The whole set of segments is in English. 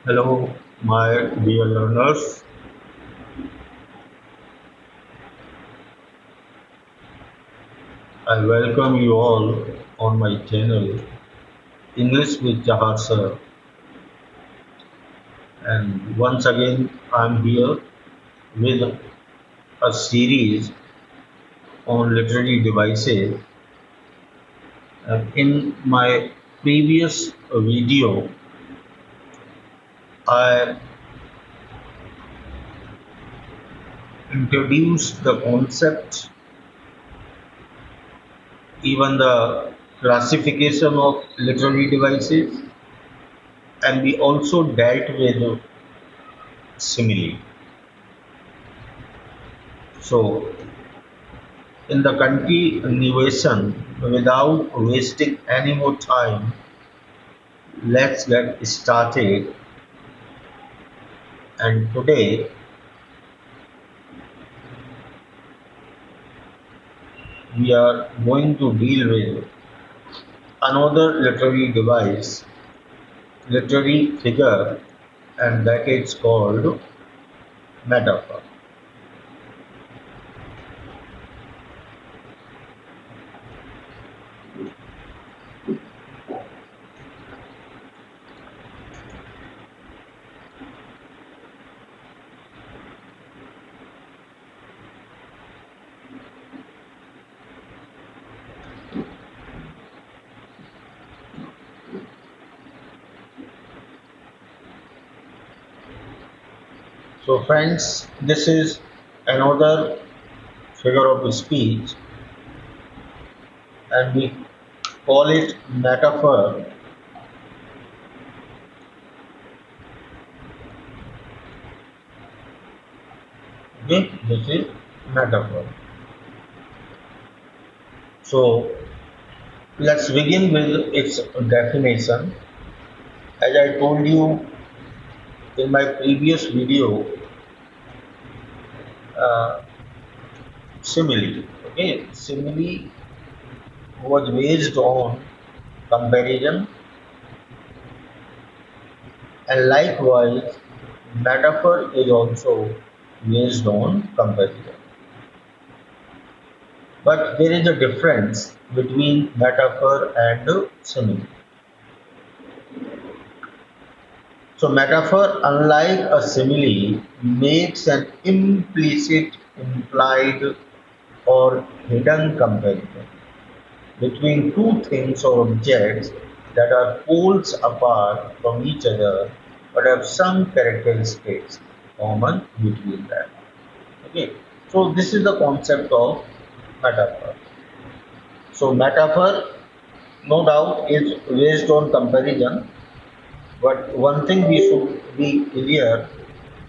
Hello, my dear learners. I welcome you all on my channel, English with Jahar Sir. And once again, I'm here with a series on literary devices. In my previous video, I introduced the concept, even the classification of literary devices, and we also dealt with simile. So, in the continuation, without wasting any more time, let's get started. And today we are going to deal with another literary device, literary figure, and that is called metaphor. So, friends, this is another figure of speech, and we call it metaphor. Okay, this is metaphor. So, let's begin with its definition. As I told you in my previous video, uh, simile. Okay, simile was based on comparison, and likewise, metaphor is also based on comparison. But there is a difference between metaphor and simile. So, metaphor, unlike a simile, makes an implicit, implied, or hidden comparison between two things or objects that are poles apart from each other but have some characteristics common between them. Okay, so this is the concept of metaphor. So, metaphor, no doubt, is based on comparison, but one thing we should be clear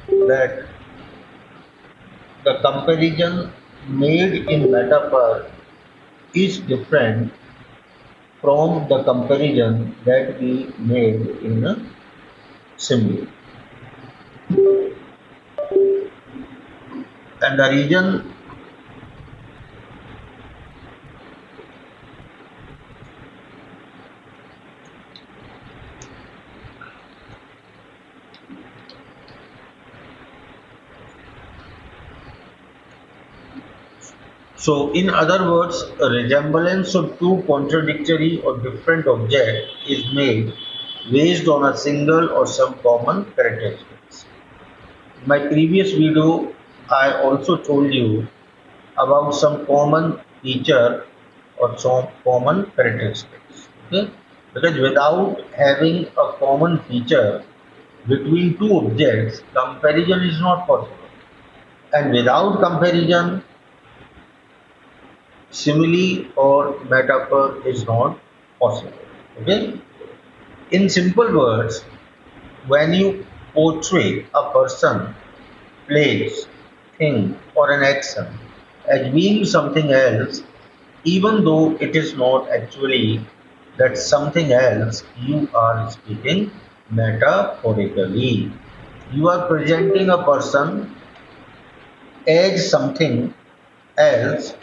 that the comparison made in metaphor is different from the comparison that we made in a simile. And the reason, so in other words, a resemblance of two contradictory or different objects is made based on a single or some common characteristics. In my previous video, I also told you about some common feature or some common characteristics. Okay? Because without having a common feature between two objects, comparison is not possible. And without comparison, simile or metaphor is not possible. Okay? In simple words, when you portray a person, place, thing, or an action as being something else, even though it is not actually that something else, you are speaking metaphorically. You are presenting a person as something else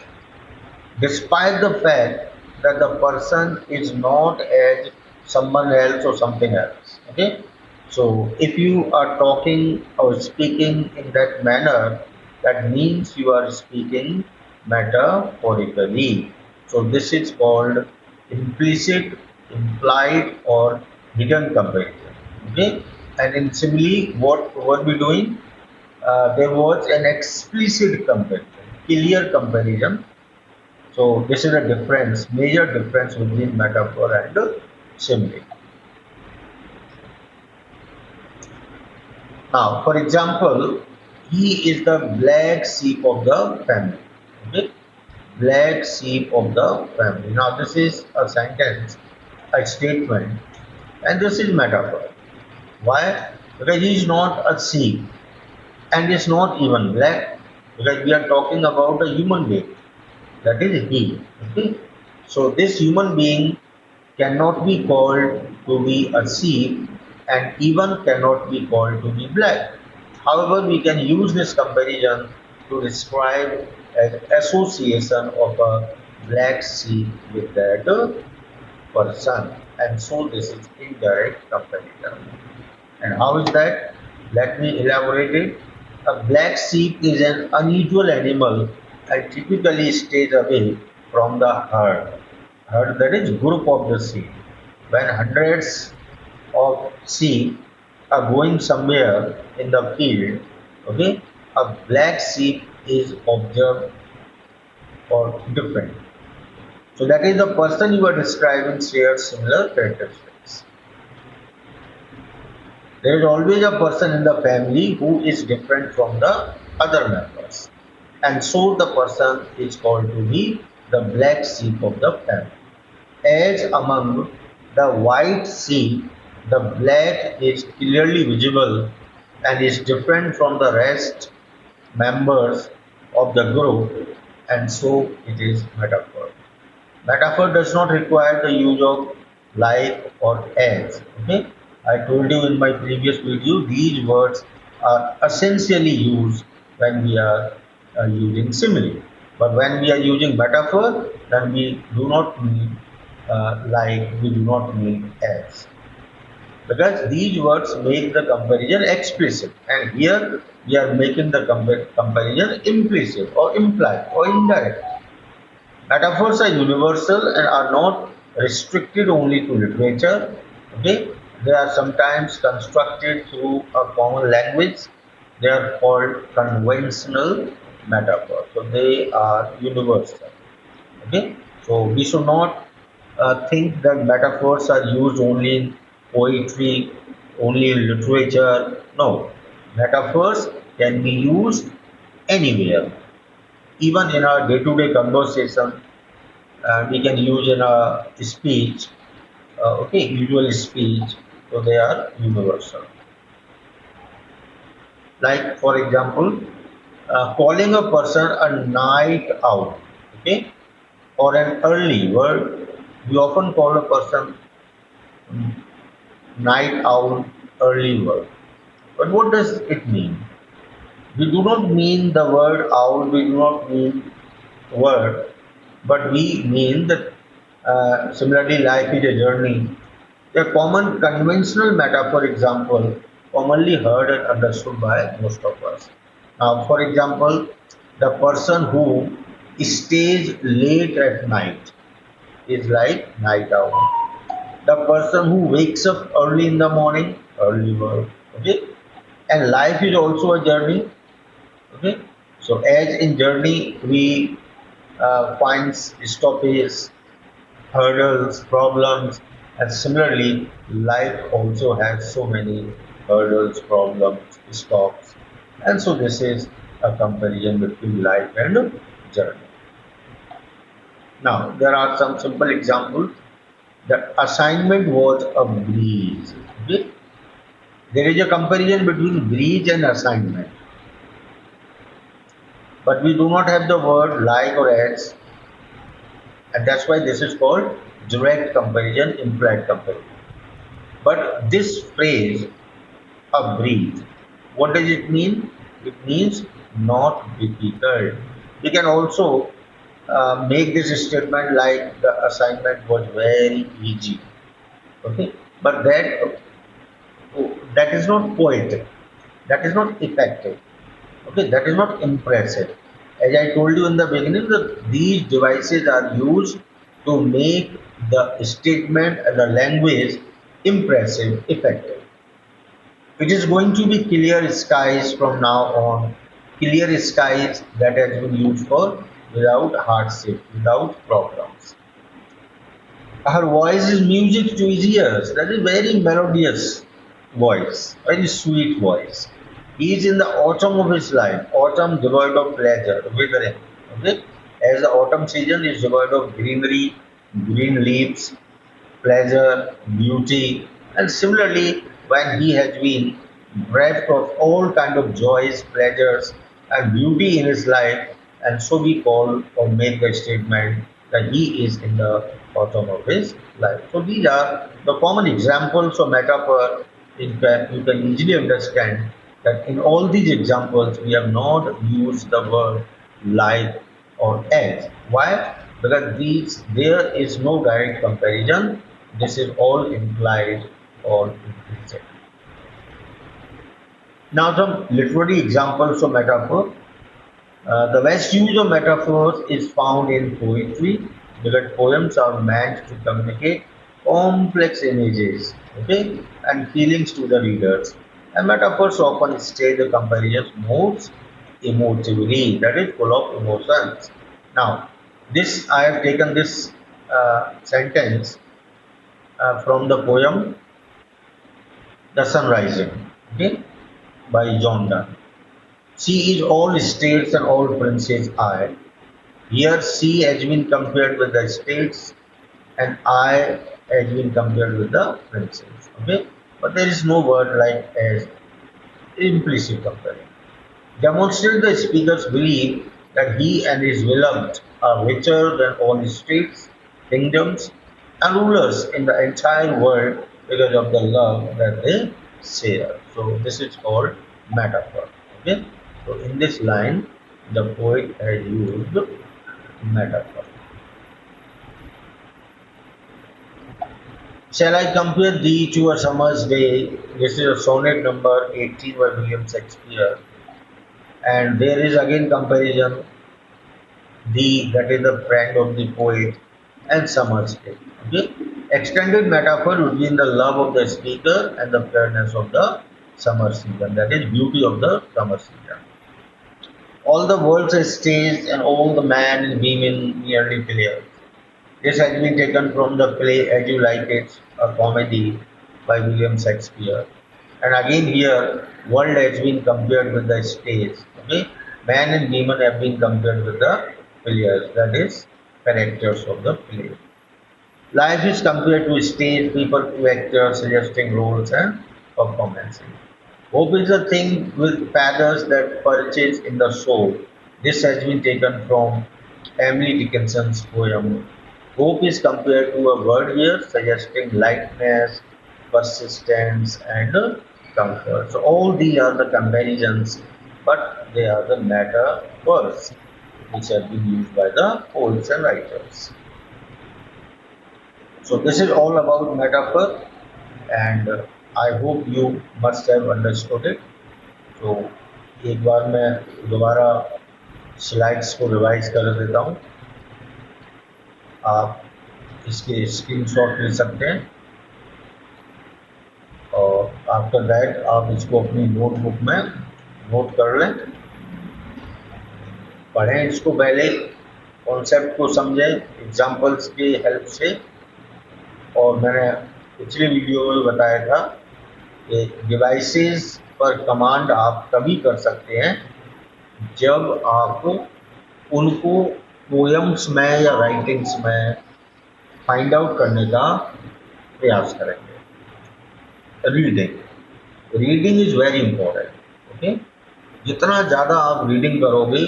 despite the fact that the person is not as someone else or something else. Okay, So if you are talking or speaking in that manner, that means you are speaking metaphorically. So this is called implicit, implied, or hidden comparison. Okay, and in simile, what were we doing? There was an explicit comparison, clear comparison. So this is a difference, major difference between metaphor and simile. Now, for example, he is the black sheep of the family. Okay? Black sheep of the family. Now, this is a sentence, a statement, and this is metaphor. Why? Because he is not a sheep and is not even black. Because we are talking about a human being. That is he. Okay? So, this human being cannot be called to be a sheep and even cannot be called to be black. However, we can use this comparison to describe an association of a black sheep with that person, and so this is indirect comparison. And how is that? Let me elaborate it. A black sheep is an unusual animal and typically stays away from the herd. Herd, that is group of the sheep. When hundreds of sheep are going somewhere in the field, okay, a black sheep is observed or different. So that is the person you are describing shares similar characteristics. There is always a person in the family who is different from the other members. And so the person is called to be the black sheep of the family. As among the white sheep, the black is clearly visible and is different from the rest members of the group, and so it is metaphor. Metaphor does not require the use of like or as. Okay, I told you in my previous video these words are essentially used when we are using simile. But when we are using metaphor, then we do not mean like, we do not mean as. Because these words make the comparison explicit, and here we are making the comparison implicit or implied or indirect. Metaphors are universal and are not restricted only to literature. Okay, they are sometimes constructed through a common language. They are called conventional metaphors. So they are universal. Okay, so we should not think that metaphors are used only in poetry, only in literature. No, metaphors can be used anywhere, even in our day-to-day conversation. We can use in a speech, okay, usual speech. So they are universal. Like for example, calling a person a night owl, okay, or an early bird. We often call a person night owl, early bird. But what does it mean? We do not mean the word owl, we do not mean word, but we mean that similarly life is a journey. A common conventional metaphor example commonly heard and understood by most of us. Now, for example, the person who stays late at night is like night owl. The person who wakes up early in the morning, early bird. Okay, and life is also a journey. Okay, so as in journey we find stoppages, hurdles, problems, and similarly life also has so many hurdles, problems, stops, and so this is a comparison between life and journey. Now there are some simple examples. The assignment was a breeze. Okay? There is a comparison between breeze and assignment, but we do not have the word like or as, and that's why this is called direct comparison, implied comparison. But this phrase, a breeze, what does it mean? It means not difficult. We can also make this statement like the assignment was very easy. Okay, but That is not poetic. That is not effective. Okay, that is not impressive. As I told you in the beginning, that these devices are used to make the statement and the language impressive, effective. It is going to be clear skies from now on. Clear skies that has been used for without hardship, without problems. Her voice is music to his ears. That is very melodious voice, very sweet voice. He is in the autumn of his life, autumn devoid of pleasure, withering. Okay? As the autumn season is devoid of greenery, green leaves, pleasure, beauty, and similarly, when he has been bereft of all kind of joys, pleasures, and beauty in his life, and so we call or make the statement that he is in the autumn of his life. So these are the common examples of metaphor. You can easily understand that in all these examples we have not used the word like or as. Why? Because these there is no direct comparison. This is all implied or implicit. Now some literary examples of metaphor. The best use of metaphors is found in poetry because poems are meant to communicate complex images, okay, and feelings to the readers. And metaphors often state the comparisons most emotively, that is full of emotions. Now, this I have taken this sentence from the poem The Sun Rising, okay, by John Donne. She is all states and all princes I. Here C has been compared with the states and I has been compared with the princes. Okay, but there is no word like as implicit comparison. Demonstrate the speaker's belief that he and his beloved are richer than all the states, kingdoms, and rulers in the entire world because of the love that they share. So this is called metaphor. Okay. So in this line, the poet has used metaphor. Shall I compare thee to a summer's day? This is a sonnet number 18 by William Shakespeare. And there is again comparison, thee, that is the friend of the poet, and summer's day. Okay? Extended metaphor between the love of the speaker and the fairness of the summer season, that is beauty of the summer season. All the world's a stage and all the man and women merely players. This has been taken from the play As You Like It, a comedy by William Shakespeare. And again here, world has been compared with the stage. Okay, man and women have been compared with the players, that is, characters of the play. Life is compared to stage, people to actors, suggesting roles and performances. Hope is a thing with feathers that perches in the soul. This has been taken from Emily Dickinson's poem. Hope is compared to a word here suggesting lightness, persistence, and comfort. So all these are the comparisons, but they are the metaphors which have been used by the poets and writers. So this is all about metaphor, and I hope you must have understood it. तो एक बार मैं दोबारा slides को revise कर देता हूँ। आप इसके स्क्रीनशॉट ले सकते हैं और आफ्टर दैट आप इसको अपनी नोटबुक में नोट कर लें, पढ़ें इसको पहले, कॉन्सेप्ट को समझें एग्जांपल्स की हेल्प से। और मैंने पिछले वीडियो में बताया था कि डिवाइसेस पर कमांड आप तभी कर सकते हैं जब आप उनको पोएम्स में या राइटिंग्स में फाइंड आउट करने का प्रयास करेंगे। Reading reading is very important. Okay, जितना ज़्यादा आप रीडिंग करोगे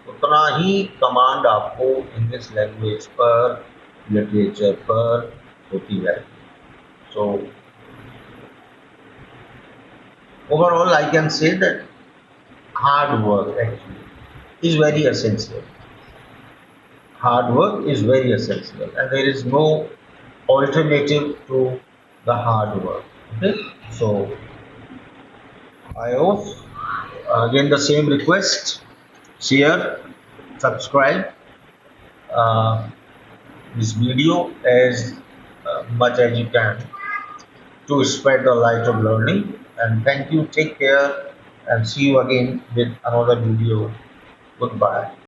उतना ही कमांड आपको इंग्लिश लैंग्वेज पर, लिटरेचर पर होती है। So overall I can say that hard work actually is very essential. Hard work is very essential and there is no alternative to the hard work. Okay, so I hope again the same request: share, subscribe uh, this video as much as you can to spread the light of learning. And thank you, take care, and see you again with another video. Goodbye.